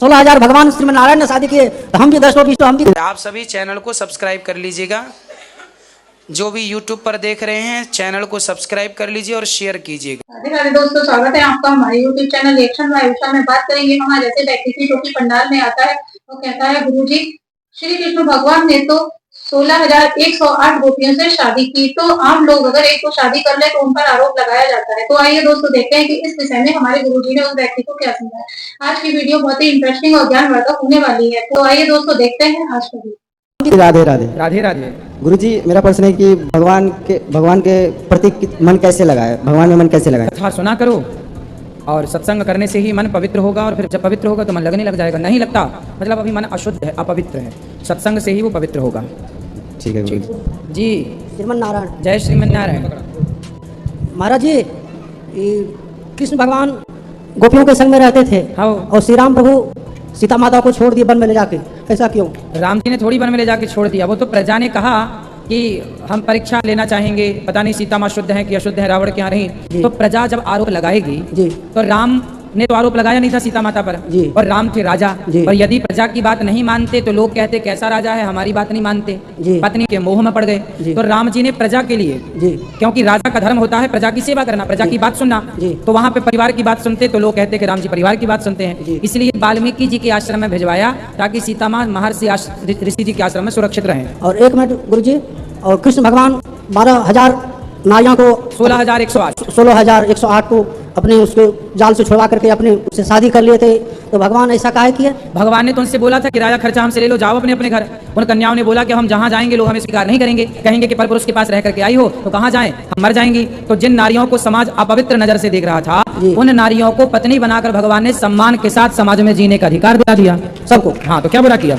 16,000 भगवान श्रीमन नारायण ने शादी किए, तो हम भी 10 हम भी। आप सभी चैनल को सब्सक्राइब कर लीजिएगा। जो भी YouTube पर देख रहे हैं चैनल को सब्सक्राइब कर लीजिए और शेयर कीजिएगा। राधे राधे दोस्तों, स्वागत है आपका हमारे YouTube channel reaction by Usha में। बात करेंगे हम आज ऐसे व्यक्ति की जो कि पंडाल में आता है वो कहता है, गुरुजी श्री कृष्ण भगवान ने तो 16,108 गोपियों से शादी की, तो आम लोग अगर एक को शादी कर ले तो उन पर आरोप लगाया जाता है। तो आइए दोस्तों देखते हैं कि इस विषय में हमारे गुरुजी ने उस व्यक्ति को क्या समझाया। आज की वीडियो बहुत ही इंटरेस्टिंग और ज्ञानवर्धक होने वाली है, तो आइए दोस्तों देखते हैं आज का वीडियो। राधे राधे राधे राधे। गुरुजी, मेरा प्रश्न है कि भगवान के प्रति मन कैसे लगाए, भगवान में मन कैसे लगाए? कथा सुना करो और सत्संग करने से ही मन पवित्र होगा, और फिर जब पवित्र होगा तो मन लगने लग जाएगा। नहीं लगता मतलब अभी मन अशुद्ध है, अपवित्र है। सत्संग से ही वो पवित्र होगा। ठीक है जी। श्रीमन नारायण। जय श्रीमन नारायण। महाराज जी, कृष्ण भगवान गोपियों के संग में रहते थे, हाँ। और श्री राम प्रभु सीता माता को छोड़ दिए वन में ले जाके, ऐसा क्यों? राम जी ने थोड़ी वन में ले जाके छोड़ दिया, वो तो प्रजा ने कहा कि हम परीक्षा लेना चाहेंगे, पता नहीं सीता माँ शुद्ध है कि अशुद्ध है, रावण के यहाँ रही। तो प्रजा जब आरोप लगाएगी जी, तो राम ने तो आरोप लगाया नहीं था सीता माता पर जी, और राम थे राजा जी। और यदि प्रजा की बात नहीं मानते तो लोग कहते कैसा राजा है, हमारी बात नहीं मानते जी। पत्नी के मोह में पड़ गए। तो राम जी ने प्रजा के लिए जी, क्योंकि राजा का धर्म होता है प्रजा की सेवा करना, प्रजा की बात सुनना, तो वहाँ पे परिवार की बात सुनते तो लोग कहते कि राम जी परिवार की बात सुनते हैं। इसलिए वाल्मीकि जी के आश्रम में भिजवाया ताकि सीता माँ महर्षि ऋषि जी के आश्रम में सुरक्षित रहे। और 1 मिनट गुरु जी, और कृष्ण भगवान 12,000 नारियों को 16,108 को अपने उसके जाल से छुड़वा करके अपने उससे शादी कर लिए थे, तो भगवान ऐसा काहे किया? भगवान ने तो उनसे बोला था किराया खर्चा हमसे ले लो, जाओ अपने अपने घर। उन कन्याओं ने बोला कि हम जहाँ जाएंगे लोग हमें स्वीकार नहीं करेंगे, कहेंगे कि परपुरुष के पास रह करके आई हो, तो कहाँ जाएं, हम मर जाएंगी। तो जिन नारियों को समाज अपवित्र नजर से देख रहा था, उन नारियों को पत्नी बनाकर भगवान ने सम्मान के साथ समाज में जीने का अधिकार दिला दिया सबको। हाँ, तो क्या बुरा किया?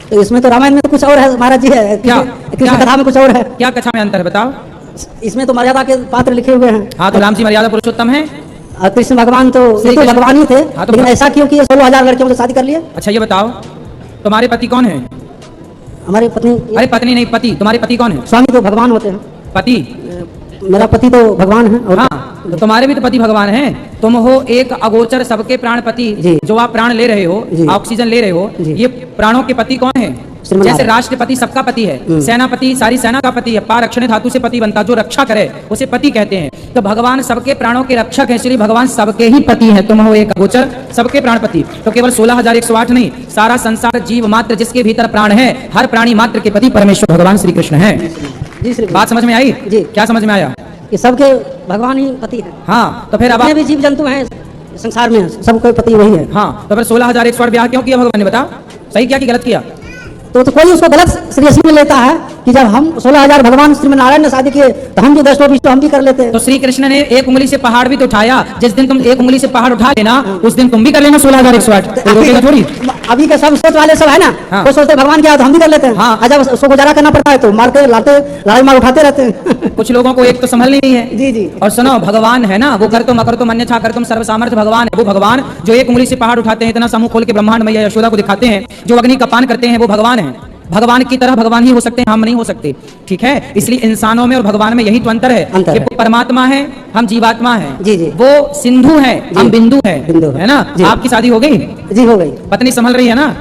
तो इसमें तो रामायण में तो कुछ और है महाराज जी, है क्या? कृष्ण कथा में कुछ और है। क्या कथा में अंतर है बताओ? इसमें तो मर्यादा के पात्र लिखे हुए हैं। हाँ, तो राम जी मर्यादा पुरुषोत्तम है, कृष्ण भगवान तो भगवान ही थे। हाँ, तो लेकिन ऐसा क्यों किया 16,000 लड़कियों से शादी कर लिए? अच्छा ये बताओ, तुम्हारे पति कौन है? हमारी पत्नी। अरे पत्नी नहीं, पति। तुम्हारे पति कौन है? स्वामी तो भगवान होते हैं। पति? मेरा पति तो भगवान है। और हाँ, तो तुम्हारे भी तो पति भगवान हैं। तुम हो एक अगोचर सबके प्राण पति, जो आप प्राण ले रहे हो, ऑक्सीजन ले रहे हो, ये प्राणों के पति कौन है? जैसे राष्ट्रपति सबका पति है, सेनापति सारी सेना का पति है, पारक्षण धातु से पति बनता, जो रक्षा करे उसे पति कहते हैं। तो भगवान सबके प्राणों के रक्षक है, इसलिए भगवान सबके ही पति है। तुम हो एक अगोचर सबके प्राणपति। तो केवल 16,108 नहीं, सारा संसार जीव मात्र जिसके भीतर प्राण है, हर प्राणी मात्र के पति परमेश्वर भगवान श्री कृष्ण है। बात समझ में आई जी? क्या समझ में आया? कि सबके भगवान ही पति है। हाँ, तो फिर अब भी जीव जंतु हैं संसार में, सबको पति वही है। हाँ, तो फिर 16,108 ब्याह क्यों किया भगवान ने? बताओ, सही किया कि गलत किया? तो कोई उसको गलत सीरियस में लेता है कि जब हम 16,000 भगवान श्रीमन नारायण ने शादी किए तो हम भी 10 तो हम भी कर लेते हैं। तो श्री कृष्ण ने एक उंगली से पहाड़ भी तो उठाया। जिस दिन तुम एक उंगली से पहाड़ उठा लेना, उस दिन तुम भी कर लेना 16,108। थोड़ी अभी के सब सोच वाले सब है ना, हाँ। वो सोचते भगवान क्या तो हम भी कर लेते हैं। हाँ। जब उसको गुजारा करना पड़ता है तो मारते लाते लड़ाई मार उठाते रहते हैं। कुछ लोगों को एक तो संभल नहीं है। जी जी। और सुनो, भगवान है ना, वो कर तो मकर तो अन्यथा छा कर तुम सर्व सामर्थ्य भगवान है। वो भगवान जो एक उंगली से पहाड़ उठाते हैं, इतना समूह खोल के ब्रह्मांड मैया यशोदा को दिखाते हैं, जो अग्नि का पान करते हैं, वो भगवान है। भगवान की तरह भगवान ही हो सकते हैं, हम नहीं हो सकते। ठीक है, इसलिए इंसानों में और भगवान में यही तो अंतर है कि वो परमात्मा है, हम जीवात्मा है। जी जी। वो सिंधु है, हम बिंदु है ना। आपकी शादी हो गई? जी हो गई। पत्नी संभल रही है ना?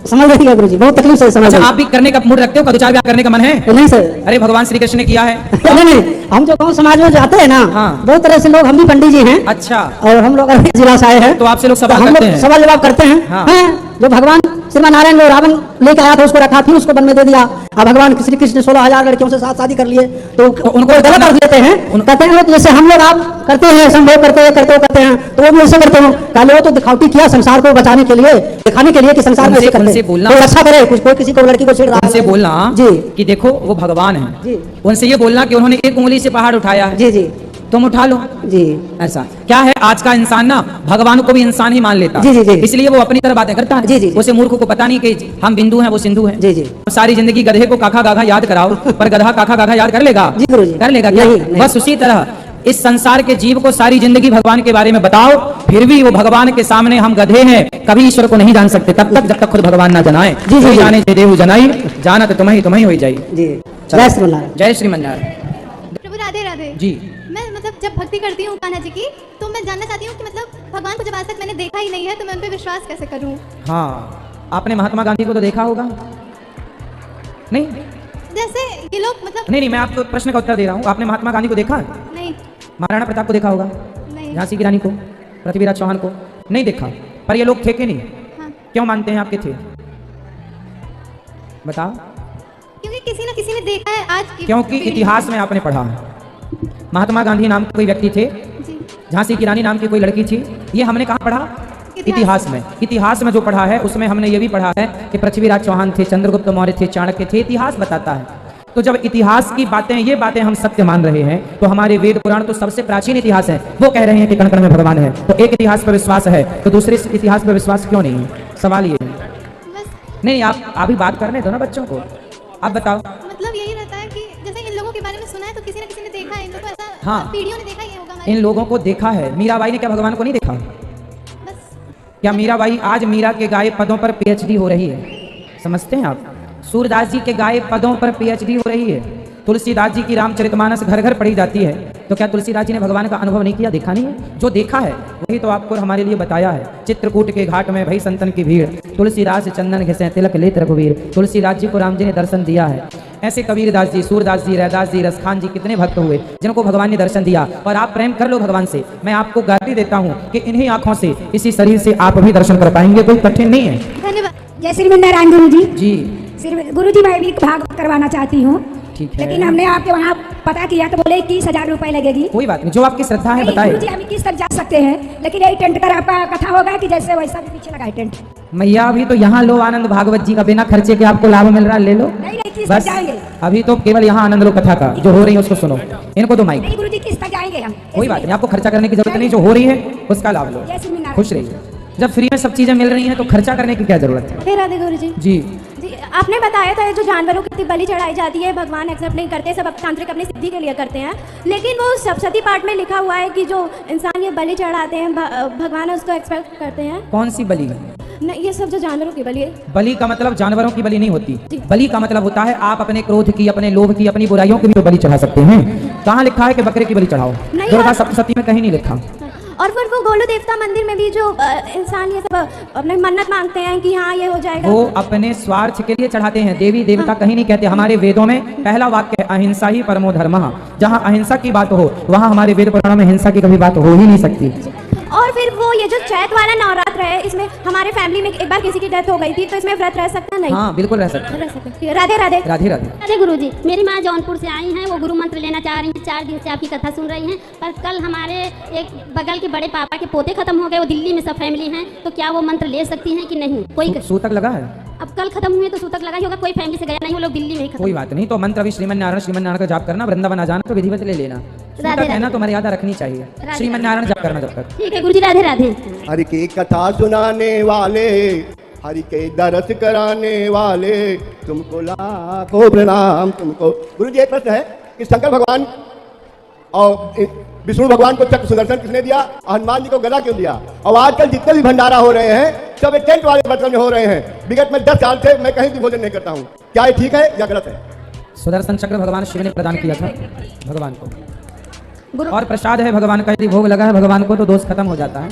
समझ रही है गुरुजी, बहुत तकलीफ से समझ। आप भी करने का मूड रखते हो? 2-4 ब्याह करने का मन है? नहीं सर। अरे भगवान श्री कृष्ण ने किया है। नहीं, हम जो गाँव समाज में जाते हैं ना, बहुत तरह से लोग, हम भी पंडित जी हैं। अच्छा। और हम लोग जिला से आए हैं, तो आपसे लोग सवाल जवाब करते हैं। जो भगवान श्रीमान नारायण ने रावण लेके आया था उसको रखा, फिर उसको वन में दे दिया। अब भगवान श्री कृष्ण 16,000 लड़कियों से शादी कर लिए, तो उनको गलत अर्थ लेते हैं। कहते हैं जैसे हम लोग आप करते हैं, संभोग करते हैं, तो वो भी ऐसे करते हैं। पहले वो तो दिखावटी किया संसार को बचाने के लिए, दिखाने के लिए कि संसार में कोई अच्छा करे, कुछ कोई किसी को लड़की को छेड़ रहा है। उनसे बोलना जी कि देखो वो भगवान है जी। उनसे ये बोलना कि उन्होंने एक उंगली से पहाड़ उठाया है। जी जी, तुम उठा लो जी। ऐसा क्या है, आज का इंसान ना भगवान को भी इंसान ही मान लेता है। जी जी, इसलिए वो अपनी तरह बातें करता है। जी जी, उसे मूर्ख को पता नहीं कि हम बिंदु हैं, वो सिंधु है। जी जी। सारी जिंदगी गधे को काखा गाघा याद कराओ, पर गधा काखा गाघा याद कर लेगा? जी गुरुजी, कर लेगा क्या? बस उसी तरह इस संसार के जीव को सारी जिंदगी भगवान के बारे में बताओ, फिर भी वो भगवान के सामने हम गधे हैं, कभी ईश्वर को नहीं जान सकते तब तक जब तक खुद भगवान ना जनाए। जी जी, जाने जे देहु जनाई, जाना तो तुम्हें ही हो जाए। जी, जय श्रीमन नारायण। जय श्रीमन नारायण। प्रभु राधे राधे जी। मैं मतलब जब भक्ति करती हूँ कान्हा जी की, तो मैं जानना चाहती हूँ कि मतलब भगवान को जब आज तक मैंने देखा ही नहीं है तो मैं उन पर विश्वास कैसे करूँ? हाँ, आपने महात्मा गांधी को तो देखा होगा नहीं? जैसे ये लोग मतलब नहीं, मैं आपको प्रश्न का उत्तर दे रहा हूँ। आपने महात्मा गांधी को देखा? नहीं। महाराणा प्रताप को देखा होगा? नहीं। झांसी की रानी को, पृथ्वीराज चौहान को नहीं देखा? पर ये लोग थे कि नहीं? हाँ। क्यों मानते हैं आपके थे? बताओ। क्योंकि किसी न किसी ने देखा है आज की क्योंकि इतिहास में आपने पढ़ा है। महात्मा गांधी नाम के कोई व्यक्ति थे, जी। झांसी की रानी नाम की कोई लड़की थी, ये हमने कहाँ पढ़ा? इतिहास में। इतिहास में जो पढ़ा है उसमें हमने ये भी पढ़ा है कि पृथ्वीराज चौहान थे, चंद्रगुप्त मौर्य थे, चाणक्य थे। इतिहास बताता है। तो जब इतिहास की बातें, ये बातें हम सत्य मान रहे हैं, तो हमारे वेद पुराण तो सबसे प्राचीन इतिहास है, वो कह रहे हैं कि कण कण में भगवान है। तो एक इतिहास पर विश्वास है तो दूसरे इतिहास पर विश्वास क्यों नहीं है? सवाल ये है। नहीं, आप अभी बात करने दो ना बच्चों को। आप बताओ। मतलब यही रहता है कि जैसे इन लोगों के बारे में सुना है तो किसी न किसी ने देखा है, इन लोगों को ऐसा हाँ। पीढ़ियों ने देखा ही होगा हमारे। इन लोगों को देखा है। मीराबाई ने क्या भगवान को नहीं देखा? बस क्या मीराबाई आज मीरा के गाए पदों पर पीएचडी हो रही है? समझते हैं आप? सूरदास जी के गाए पदों पर पीएचडी हो रही है। तुलसीदास जी की रामचरितमानस घर घर पढ़ी जाती है। तो क्या तुलसीदास जी ने भगवान का अनुभव नहीं किया? देखा नहीं है? जो देखा है वही तो आपको हमारे लिए बताया है। चित्रकूट के घाट में भई संतन की भीड़, तुलसीदास रघुवीर घिसे तिलक लेत रघुवीर। तुलसीदास जी को राम जी ने दर्शन दिया है। ऐसे कबीरदास जी, सूरदास जी, रैदास जी, रसखान जी कितने भक्त हुए जिनको भगवान ने दर्शन दिया। और आप प्रेम कर लो भगवान से, मैं आपको गारंटी देता हूँ कि इन्हीं आंखों से, इसी शरीर से आप भी दर्शन कर पाएंगे। कोई कठिन नहीं है। धन्यवाद। जय श्रीमन्नारायण गुरु जी। जी गुरु जी, मैं भी भागवत करवाना चाहती हूँ, ठीक है। लेकिन हमने आपके वहाँ पता किया तो बोले 21,000 रुपए लगेगी। कोई बात नहीं, जो आपकी श्रद्धा है नहीं, बताए। गुरु जी हम 21 तक जा सकते हैं, लेकिन यही टेंट का आपका कथा होगा कि जैसे वैसा भी पीछे लगा है टेंट। मैया अभी तो यहाँ लो आनंद भागवत जी का, बिना खर्चे के आपको लाभ मिल रहा है, ले लो। नहीं, 21 तक बस जाएंगे। अभी तो केवल यहाँ आनंद लो कथा का, जो हो रही है उसको सुनो। इनको तो माइक। नहीं गुरु जी, 21 तक जाएंगे हम। कोई बात नहीं, आपको खर्चा करने की जरूरत नहीं, जो हो रही है उसका लाभ लो, जय श्रीमन्नारायण। खुश रहिए। जब फ्री में सब चीजें मिल रही हैं तो खर्चा करने की क्या जरूरत है? राधे राधे गुरु जी। जी जी, आपने बताया था जो जानवरों की बलि चढ़ाई जाती है भगवान एक्सेप्ट नहीं करते, सब तांत्रिक अपनी सिद्धि के लिए करते हैं, लेकिन वो सप्तशती पाठ में लिखा हुआ है कि जो इंसान ये बलि चढ़ाते हैं भगवान उसको एक्सेप्ट करते हैं। कौन सी बलि? नहीं, ये सब जो जानवरों की बलि है। बलि का मतलब जानवरों की बलि नहीं होती। बलि का मतलब होता है आप अपने क्रोध की, अपने लोभ की, अपनी बुराइयों की भी बलि चढ़ा सकते हैं। कहाँ लिखा है कि बकरे की बलि चढ़ाओ? नहीं, दुर्गा सप्तशती में कहीं नहीं लिखा। और फिर वो गोलू देवता मंदिर में भी जो इंसान ये सब अपने मन्नत मांगते हैं कि हाँ ये हो जाएगा, वो अपने स्वार्थ के लिए चढ़ाते हैं। देवी देवता कहीं नहीं कहते। हमारे वेदों में पहला वाक्य है अहिंसा ही परमो धर्मः। जहाँ अहिंसा की बात हो वहाँ हमारे वेद पुराणों में हिंसा की कभी बात हो ही नहीं सकती। और फिर वो ये जो चैत वाला नवरात्र है, इसमें हमारे फैमिली में एक बार किसी की डेथ हो गई थी, तो इसमें व्रत रह सकता है? नहीं। हाँ बिल्कुल रह सकते। रह सकते हैं। राधे राधे। राधे राधे। अरे गुरुजी, मेरी माँ जौनपुर से आई हैं, वो गुरु मंत्र लेना चाह रही हैं। 4 दिन से आपकी कथा सुन रही हैं, पर कल हमारे एक बगल के बड़े पापा के पोते खत्म हो गए, वो दिल्ली में सब फैमिली हैं, तो क्या वो मंत्र ले सकती हैं कि नहीं? कोई सूतक लगा है? अब कल खत्म हुए तो सूतक लगा ही होगा, कोई फैमिली से गया नहीं, वो लोग दिल्ली में ही खत्म। कोई बात नहीं, तो मंत्र अभी श्रीमन्नारायण का जाप करना, वृंदावन आ जाना तो विधिवत ले लेना। सूतक है ना तो मर्यादा रखनी चाहिए। श्रीमन्नारायण जाप करना जब तक। ठीक है गुरुजी, राधे राधे। हरि की कथा सुनाने वाले, हरि के दरस कराने वाले, तुमको लाखों प्रणाम तुमको। गुरु जी, एक प्रश्न है कि शंकर भगवान और विष्णु भगवान को चक्र सुदर्शन किसने दिया, हनुमान जी को गदा क्यों दिया? और आजकल जितने भी भंडारा हो रहे हैं सब टेंट वाले बर्तन में हो रहे हैं। विगत में 10 साल से मैं कहीं भी भोजन नहीं करता हूँ। क्या ये ठीक है या गलत है? सुदर्शन चक्र भगवान शिव ने प्रदान किया था भगवान को, और प्रसाद है भगवान का। यदि भोग लगा है भगवान को तो दोष खत्म हो जाता है।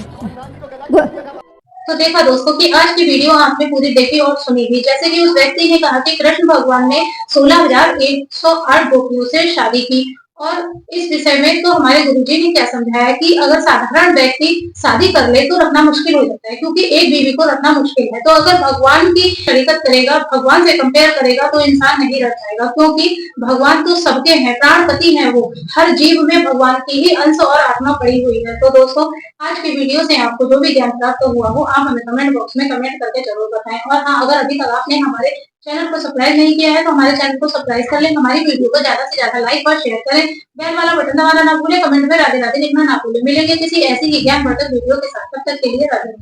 तो देखा दोस्तों कि आज की वीडियो आपने पूरी देखी और सुनी भी। जैसे कि उस व्यक्ति ने कहा कि कृष्ण भगवान ने 16,108 गोपियों से शादी की, और इस विषय में तो हमारे गुरुजी ने क्या समझाया कि अगर साधारण व्यक्ति शादी कर ले तो रखना मुश्किल हो जाता है, क्योंकि एक बीवी को रखना मुश्किल है। तो अगर भगवान की शरीकत करेगा, भगवान से कंपेयर करेगा तो इंसान नहीं रख जाएगा, क्योंकि भगवान तो सबके हैं, प्राणपति हैं वो। हर जीव में भगवान की ही अंश और आत्मा पड़ी हुई है। तो दोस्तों, आज की वीडियो से आपको जो भी ज्ञान प्राप्त हुआ हो आप हमें कमेंट बॉक्स में कमेंट करके जरूर बताएं। और हाँ, अगर अभी तक आपने हमारे चैनल को सब्सक्राइब नहीं किया है तो हमारे चैनल को सब्सक्राइब कर लें, हमारी वीडियो को ज्यादा से ज्यादा लाइक और शेयर करें, बेल वाला बटन दबाना ना भूलें, कमेंट में राधे राधे लिखना ना भूलें। मिलेंगे किसी ऐसी ही ज्ञानवर्धक वीडियो के साथ, तब तक के लिए राधे।